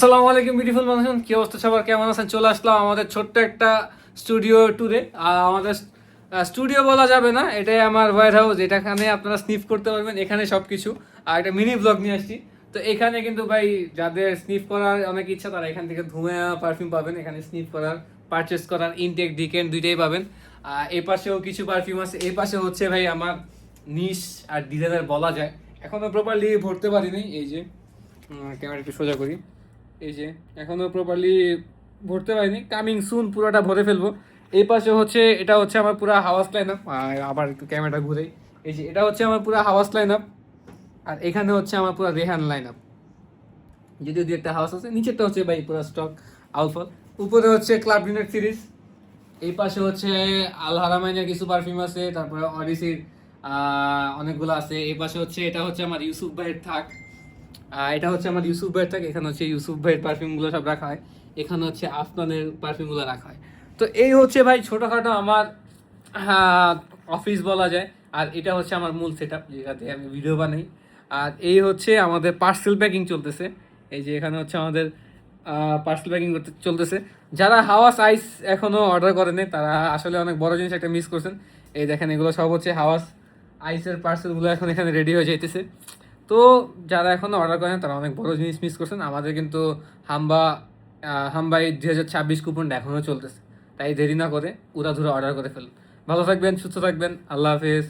আসসালামু আলাইকুম বিউটিফুল মানুষজন, কি অবস্থা সবার, কেমন আছেন? চলে আসলাম আমাদের ছোট্ট একটা স্টুডিও ট্যুরে। আর আমাদের স্টুডিও বলা যাবে না, এটাই আমার ওয়্যার হাউস। এটাখানে আপনারা স্নিফ করতে পারবেন, এখানে সবকিছু। আর একটা মিনি ব্লগ নিয়ে আসছি। তো এখানে কিন্তু ভাই যাদের স্নিফ করার অনেক ইচ্ছা তারা এখান থেকে ধুমেয়া পারফিউম পাবেন। এখানে স্নিফ করার, পারচেস করার, ইনটেক ডিকেন দুইটাই পাবেন। এই পাশেও কিছু পারফিউম আছে। এই পাশে হচ্ছে ভাই আমার নিশ আর ডিজাইনার বলা যায়, এখনো প্রপারলি ভরতে পারিনি। এই যে ক্যামেরা একটু সোজা করি, এই যে এখনো প্রপারলি ভরতে পারিনি, কামিং সুন পুরোটা ভরে ফেলবো। এই পাশে হচ্ছে, এটা হচ্ছে আমার পুরো হাওয়াস লাইন আপ। আবার একটু ক্যামেরাটা ঘুরে, এই যে এটা হচ্ছে আমার পুরো হাওয়াস লাইন আপ। আর এখানে হচ্ছে আমার পুরো রেহান লাইন আপ, যদিও দু একটা হাউস আছে। নিচেরটা হচ্ছে ভাই পুরো স্টক আলফল। উপরে হচ্ছে ক্লাব ডিনার সিরিজ। এই পাশে হচ্ছে আল হারামাইনের কিছু পারফিউম আছে, তারপরে অডিসির অনেকগুলো আছে। এই পাশে হচ্ছে, এটা হচ্ছে আমার ইউসুফ ভাইয়ের থাক। এটা হচ্ছে আমার ইউসুফ ভাইয়ের থাকে। এখানে হচ্ছে ইউসুফ ভাইয়ের পারফিউমগুলো সব রাখা হয়। এখানে হচ্ছে আফনানের পারফিউমগুলো রাখা হয়। তো এই হচ্ছে ভাই ছোটোখাটো আমার অফিস বলা যায়। আর এটা হচ্ছে আমার মূল সেট আপ, যেটাতে আমি ভিডিও বানাই। আর এই হচ্ছে আমাদের পার্সেল প্যাকিং চলতেছে। এই যে এখানে হচ্ছে আমাদের পার্সেল প্যাকিং করতে চলতেছে। যারা হাওয়াস আইস এখনো অর্ডার করেনি তারা আসলে অনেক বড় জিনিস একটা মিস করছেন। এই দেখেন, এগুলো সব হচ্ছে হাওয়াস আইসের পার্সেলগুলো এখন এখানে রেডি হয়ে যাইতেছে। তো যারা এখনো অর্ডার করেন তারা অনেক বড় জিনিস মিস করছেন। আমাদের কিন্তু হাম্বা হাম্বাই 2026 কুপনটা এখনও চলতেছে। তাই দেরি না করে উড়াধুরা অর্ডার করে ফেলুন। ভালো থাকবেন, সুস্থ থাকবেন, আল্লাহ হাফেজ।